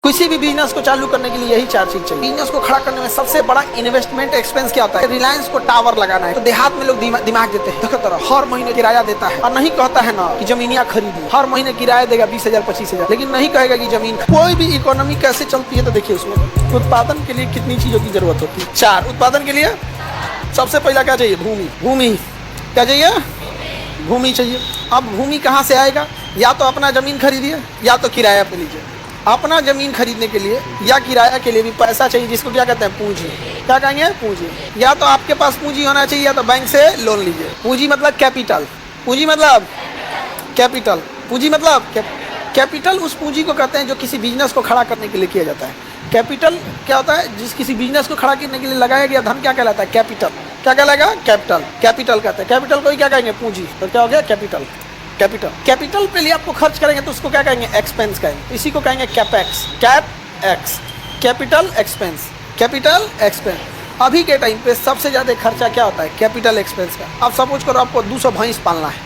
किसी भी बिजनेस को चालू करने के लिए यही चार चीज चाहिए। बिजनेस को खड़ा करने में सबसे बड़ा इन्वेस्टमेंट एक्सपेंस क्या होता है? रिलायंस को टावर लगाना है तो देहात में लोग दिमाग देते हैं, देखो तरह हर महीने किराया देता है और नहीं कहता है ना कि जमीनियां खरीदी, हर महीने किराया देगा 20,000 25,000, लेकिन नहीं कहेगा कि जमीन। कोई भी इकोनॉमी कैसे चलती है तो देखिए उसमें उत्पादन के लिए कितनी चीजों की जरूरत होती है। चार, उत्पादन के लिए सबसे पहला क्या चाहिए? भूमि। भूमि क्या चाहिए? भूमि चाहिए। अब भूमि कहाँ से आएगा? या तो अपना जमीन खरीदिए या तो किराया पे लीजिए। अपना जमीन खरीदने के लिए या किराया के लिए भी पैसा चाहिए, जिसको क्या कहते हैं? पूंजी। क्या कहेंगे? पूंजी। या तो आपके पास पूंजी होना चाहिए या तो बैंक से लोन लीजिए। पूंजी मतलब कैपिटल। पूंजी मतलब कैपिटल। पूंजी मतलब कैपिटल उस पूंजी को कहते हैं जो किसी बिजनेस को खड़ा करने के लिए किया जाता है। कैपिटल क्या होता है? जिस किसी बिजनेस को खड़ा करने के लिए लगाया गया धन क्या कहलाता है? कैपिटल। क्या कहलाएगा? कैपिटल। कैपिटल कहते हैं। कैपिटल को ही क्या कहेंगे? पूंजी। तो क्या हो गया? कैपिटल। कैपिटल। कैपिटल पे लिए आपको खर्च करेंगे तो उसको क्या कहेंगे? एक्सपेंस कहेंगे। इसी को कहेंगे capex. Cap x, capital expense. Capital expense. अभी के टाइम पे सबसे ज़्यादा खर्चा क्या होता है? कैपिटल एक्सपेंस का। अब सपोज करो आपको 200 भैंस पालना है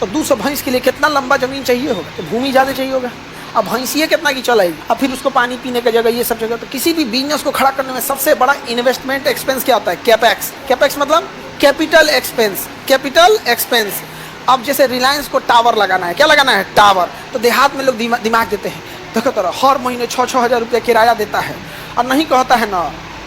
तो 200 भैंस के लिए कितना लंबा जमीन चाहिए होगा? तो भूमि ज़्यादा चाहिए होगा। अब भैंसिए कितना की चलाएगी, अब फिर उसको पानी पीने की जगह ये सब जगह। तो किसी भी बिजनेस को खड़ा करने में सबसे बड़ा इन्वेस्टमेंट एक्सपेंस क्या होता है? कैपेक्स। कैपेक्स मतलब कैपिटल एक्सपेंस। Capital expense. अब जैसे रिलायंस को टावर लगाना है, क्या लगाना है? टावर। तो देहात में लोग दिमाग देते हैं, देखो तरह हर महीने 6-6 हज़ार रुपया किराया देता है और नहीं कहता है ना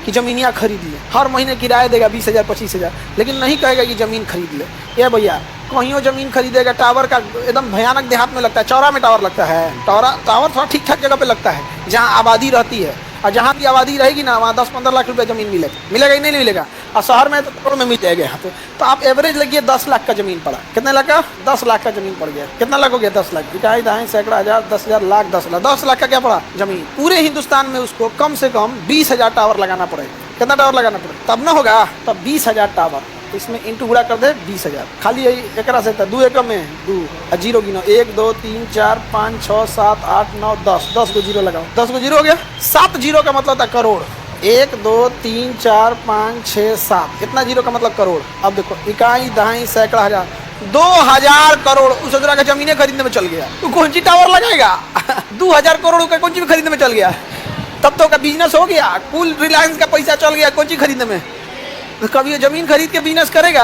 कि जमीनियाँ खरीदिए। हर महीने किराया देगा 20,000 25,000, लेकिन नहीं कहेगा कि ज़मीन खरीद ले। ये भैया कहीं ज़मीन खरीदेगा। टावर का एकदम भयानक देहात में लगता है, चौरा में टावर लगता है। टावर थोड़ा ठीक ठाक जगह पे लगता है जहाँ आबादी रहती है, और जहाँ भी आबादी रहेगी ना वहाँ 10-15 लाख रुपया ज़मीन मिलेगा ही नहीं मिलेगा। और शहर में तो करोड़ में मिल जाएगा यहाँ पे। तो आप एवरेज लगिए 10 लाख का ज़मीन पड़ा। कितने लाख का? 10 लाख का ज़मीन पड़ गया। कितना लाख हो गया? 10 लाख। इकाई दहाई सैकड़ा हज़ार 10,000 लाख 10 लाख। 10 लाख का क्या पड़ा? ज़मीन। पूरे हिंदुस्तान में उसको कम से कम 20,000 टावर लगाना पड़ेगा। कितना टावर लगाना पड़ेगा? तब ना होगा, तब 20,000 टावर। इसमें इंटू गुड़ा कर दे 20,000। खाली एक से 2 एकड़ में 2 जीरो गिनो, 1 2 3 4 5 6 7 8 9 10 10 को जीरो लगाओ। 10 को जीरो हो गया। 7 जीरो का मतलब था करोड़। 1 2 3 4 5 6 7, इतना जीरो का मतलब करोड़। अब देखो इकाई दहाई सैकड़ा हज़ार 2,000 करोड़ उस हज़ार का जमीनें खरीदने में चल गया। तो कौन सी टावर लगाएगा? 2,000 करोड़ का कौन सी खरीदने में चल गया? तब तो का बिजनेस हो गया। कुल रिलायंस का पैसा चल गया कौन सी खरीदने में। तो कभी ये जमीन खरीद के बिजनेस करेगा?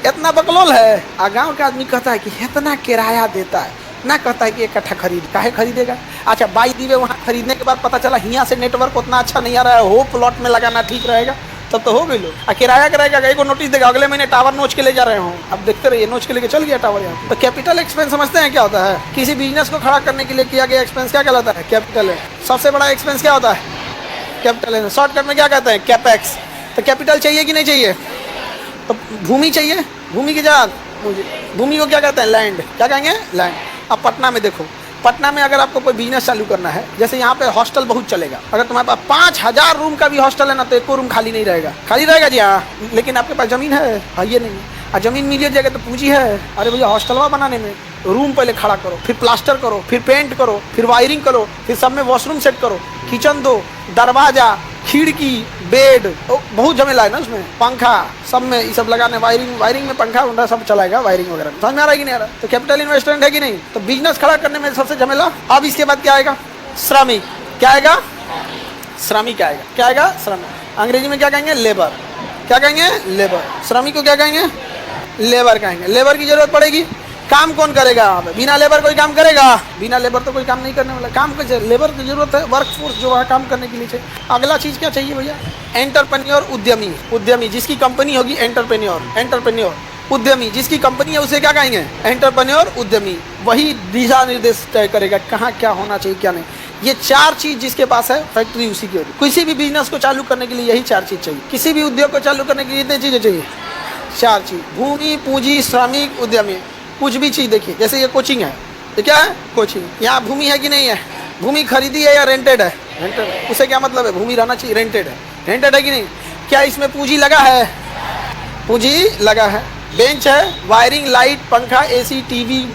इतना बकलोल है। आ गाँव का आदमी कहता है कि इतना किराया देता है, ना कहता है कि एक कट्ठा काहे खरीदेगा। अच्छा बाई दीवे वहाँ खरीदने के बाद पता चला यहाँ से नेटवर्क उतना अच्छा नहीं आ रहा है, हो प्लॉट में लगाना ठीक रहेगा, तब तो हो गई लोग। किराया कराएगा, एक को नोटिस देगा अगले महीने टावर नोच के ले जा रहे हो। अब देखते रहिए नोच के लेके चल गया टावर यहाँ। तो कैपिटल एक्सपेंस समझते हैं क्या होता है? किसी बिजनेस को खड़ा करने के लिए किया गया एक्सपेंस क्या कहलाता है? कैपिटल है। सबसे बड़ा एक्सपेंस क्या होता है? कैपिटल है। शॉर्टकट में क्या कहते हैं? कैपेक्स। तो कैपिटल चाहिए कि नहीं चाहिए? तो भूमि चाहिए। भूमि की जगह भूमि को क्या कहते हैं? लैंड। क्या कहेंगे? लैंड। अब पटना में देखो, पटना में अगर आपको कोई बिजनेस चालू करना है, जैसे यहाँ पे हॉस्टल बहुत चलेगा। अगर तुम्हारे पास 5,000 रूम का भी हॉस्टल है ना तो 1 रूम खाली नहीं रहेगा। खाली रहेगा जी हाँ, लेकिन आपके पास ज़मीन है? ये नहीं है। और ज़मीन मिल जाएगा तो पूंजी है। अरे भैया हॉस्टलवा बनाने में रूम पहले खड़ा करो, फिर प्लास्टर करो, फिर पेंट करो, फिर वायरिंग करो, फिर सब में वॉशरूम सेट करो, किचन दो, दरवाजा, खिड़की, बेड, बहुत झमेला है ना उसमें। पंखा सब में ये सब लगाने, वायरिंग में पंखा वंखा सब चलाएगा, वायरिंग वगैरह। समझ में आ रहा है कि नहीं आ रहा? तो कैपिटल इन्वेस्टमेंट है कि नहीं? तो बिजनेस खड़ा करने में सबसे झमेला। अब इसके बाद क्या आएगा? श्रमिक। क्या आएगा? श्रमिक आएगा। क्या आएगा? श्रमिक। अंग्रेजी में क्या कहेंगे? लेबर। क्या कहेंगे? लेबर। श्रमिक को क्या कहेंगे? लेबर कहेंगे। लेबर की जरूरत पड़ेगी। काम कौन करेगा? बिना लेबर कोई काम करेगा? बिना लेबर तो कोई काम नहीं करने वाला। काम कैसे? लेबर की जरूरत है, वर्क फोर्स जो है काम करने के लिए चाहिए। अगला चीज क्या चाहिए भैया? एंटरप्रेन्योर, उद्यमी। उद्यमी जिसकी कंपनी होगी एंटरप्रेन्योर। उद्यमी जिसकी कंपनी है उसे क्या कहेंगे? एंटरप्रेन्योर, उद्यमी। वही दिशा निर्देश तय करेगा कहाँ क्या होना चाहिए क्या नहीं। ये 4 चीज जिसके पास है फैक्ट्री उसी की होगी। किसी भी बिजनेस को चालू करने के लिए यही 4 चीज चाहिए। किसी भी उद्योग को चालू करने के लिए इतनी चीजें चाहिए, 4 चीज। भूमि, पूंजी, श्रमिक, उद्यमी। कुछ भी चीज़ देखिए, जैसे ये कोचिंग है, ये क्या है? कोचिंग। यहाँ भूमि है कि नहीं है? भूमि खरीदी है या रेंटेड है? रेंटेड है। उसे क्या मतलब है? भूमि रहना चाहिए। रेंटेड है। रेंटेड है कि नहीं? क्या इसमें पूंजी लगा है? पूंजी लगा है। बेंच है, वायरिंग, लाइट, पंखा, AC, TV,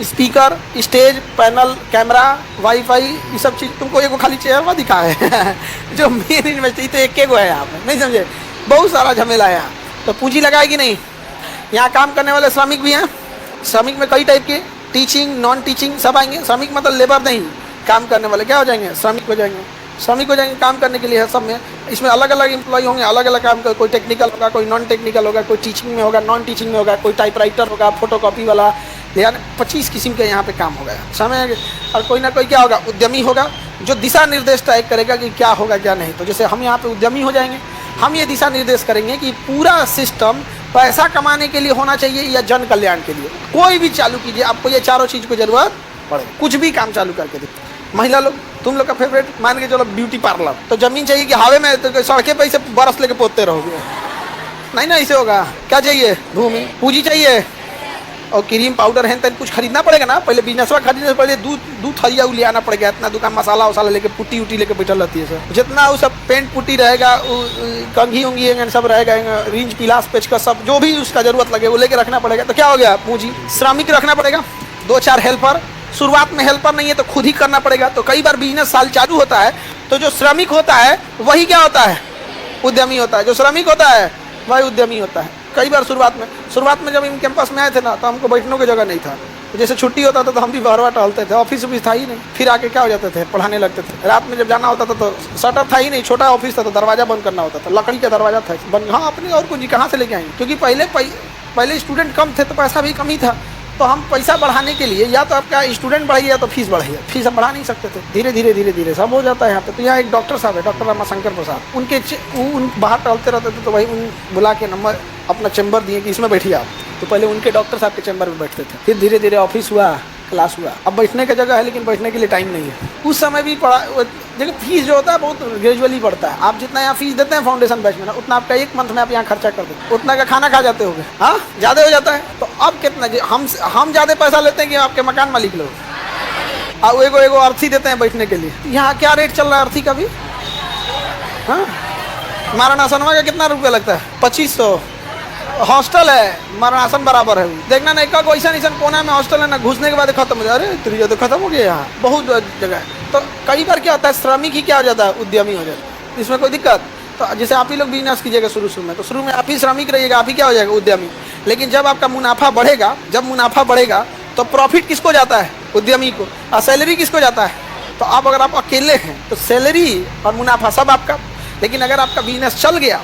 speaker, stage, panel, camera, wifi, ये सब चीज़। तुमको एक खाली चेयर में दिखा है जो मेन इन्वेस्टमेंट तो एक है यहाँ पे, नहीं समझे? बहुत सारा झमेला है यहाँ। तो पूंजी लगाए कि नहीं? यहाँ काम करने वाले श्रमिक भी हैं। श्रमिक में कई टाइप के, टीचिंग, नॉन टीचिंग सब आएंगे। श्रमिक मतलब लेबर नहीं, काम करने वाले क्या हो जाएंगे, श्रमिक हो जाएंगे। श्रमिक हो जाएंगे काम करने के लिए है सब में। इसमें अलग अलग एम्प्लॉय होंगे, अलग अलग काम कर, कोई टेक्निकल होगा, कोई नॉन टेक्निकल होगा, कोई टीचिंग में होगा, नॉन टीचिंग में होगा, कोई टाइपराइटर होगा, फोटोकॉपी वाला, यानी 25 किस्म के यहाँ पे काम होगा समय। और कोई ना कोई क्या होगा, उद्यमी होगा, जो दिशा निर्देश तय करेगा कि क्या होगा क्या नहीं। तो जैसे हम यहाँ पे उद्यमी हो जाएंगे, हम ये दिशा निर्देश करेंगे कि पूरा सिस्टम पैसा कमाने के लिए होना चाहिए या जन कल्याण के लिए। कोई भी चालू कीजिए, आपको ये चारों चीज़ की जरूरत पड़ेगी। कुछ भी काम चालू करके देखिए। महिला लोग, तुम लोग का फेवरेट मान के चलो ब्यूटी पार्लर, तो जमीन चाहिए कि हावे में तो सड़के पे से बरस लेके पोतते रहोगे, नहीं ना ऐसे होगा। क्या चाहिए, भूमि पूंजी चाहिए और क्रीम पाउडर है तन कुछ खरीदना पड़ेगा ना। पहले बिजनेस खरीदने से पहले दूध थरिया ले आना पड़ेगा। इतना दुकान मसाला वसाला लेके पुट्टी उट्टी लेके बैठल रहती है सर। जितना वो सब पेंट पुट्टी रहेगा, कंघी उंगी सब रहेगा, रिंच पिलास पेच का सब जो भी उसका जरूरत लगे वो लेके रखना पड़ेगा। तो क्या हो गया, पूंजी। श्रमिक रखना पड़ेगा, 2-4 हेल्पर। शुरुआत में हेल्पर नहीं है तो खुद ही करना पड़ेगा। तो कई बार बिजनेस साल चालू होता है तो जो श्रमिक होता है वही क्या होता है, उद्यमी होता है। जो श्रमिक होता है वही उद्यमी होता है। कई बार शुरुआत में जब इन कैंपस में आए थे ना, तो हमको बैठने की जगह नहीं था। तो जैसे छुट्टी होता था तो हम भी बाहर टहलते थे, ऑफिस था ही नहीं। फिर आके क्या हो जाते थे, पढ़ाने लगते थे। रात में जब जाना होता था तो शटर था ही नहीं, छोटा ऑफिस था तो दरवाजा बंद करना होता था, लकड़ी का दरवाजा था बंद। हाँ, अपनी और कुछ कहाँ से लेके आएंगे, क्योंकि पहले स्टूडेंट कम थे तो पैसा भी कम ही था। तो हम पैसा बढ़ाने के लिए या तो आपका स्टूडेंट बढ़ाइए या तो फीस बढ़ाइए। फीस हम बढ़ा नहीं सकते थे। धीरे धीरे सब हो जाता है यहाँ पे। तो यहाँ एक डॉक्टर साहब है, डॉक्टर रमाशंकर प्रसाद, उनके बाहर टहलते रहते थे। तो वही उन बुला के नंबर अपना चैम्बर दिए कि इसमें बैठिए आप। तो पहले उनके डॉक्टर साहब के चैम्बर में बैठते थे, फिर धीरे धीरे ऑफिस हुआ, क्लास हुआ। अब बैठने की जगह है लेकिन बैठने के लिए टाइम नहीं है। उस समय भी पढ़ा, देखिए फीस जो होता है बहुत ग्रेजुअली बढ़ता है। आप जितना यहाँ फीस देते हैं फाउंडेशन बैच में ना, उतना आपका एक मंथ में आप यहाँ खर्चा कर देते, उतना का खाना खा जाते होगे। हाँ, ज़्यादा हो जाता है। तो अब कितना हम ज़्यादा पैसा लेते हैं कि आपके मकान मालिक लोग। और एगो अर्थी देते हैं बैठने के लिए। यहाँ क्या रेट चल रहा है अर्थी का भी? हाँ, मारणासनवा का कितना रुपया लगता है? 2500। हॉस्टल है, मरणासन बराबर है। देखना ना, एक ऐसा कोना में हॉस्टल है ना, घुसने के बाद खत्म हो जाए। अरे त्रिया तो खत्म हो गया यहाँ, बहुत जगह है। तो कई बार क्या होता है, श्रमिक ही क्या हो जाता है, उद्यमी हो जाता है। इसमें कोई दिक्कत। तो जैसे आप ही लोग बिजनेस कीजिएगा शुरू में, तो शुरू में आप ही श्रमिक रहिएगा, आप ही क्या हो जाएगा, उद्यमी। लेकिन जब आपका मुनाफा बढ़ेगा, तो प्रॉफिट किसको जाता है, उद्यमी को। और सैलरी किसको जाता है। तो आप अगर आप अकेले हैं तो सैलरी और मुनाफा सब आपका। लेकिन अगर आपका बिजनेस चल गया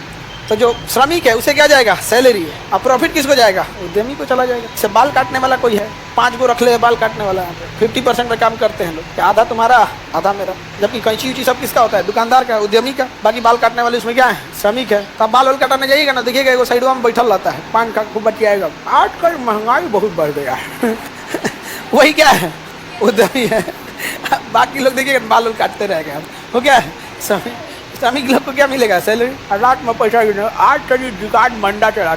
तो जो श्रमिक है उसे क्या जाएगा, सैलरी। और प्रॉफिट किसको जाएगा, उद्यमी को चला जाएगा। जैसे बाल काटने वाला कोई है, 5 गो रख ले बाल काटने वाला, 50% में काम करते हैं लोग। आधा तुम्हारा आधा मेरा। जबकि कैंची उची सब किसका होता है, दुकानदार का, उद्यमी का। बाकी बाल काटने वाले उसमें क्या है, श्रमिक है। तो आप बाल वाल काटने जाइएगा ना, देखिएगा एगो साइडवा में बैठल रहता है, पान खा खूब बतियाएगा। आजकल महंगाई बहुत बढ़ गया है वही क्या है, उद्यमी है। बाकी लोग देखिएगा बाल वाल काटते रहेगा। हो क्या है, श्रमिक लोग को क्या मिलेगा, सैलरी। रात में पैसा आज चलिए दुकान मंडा चला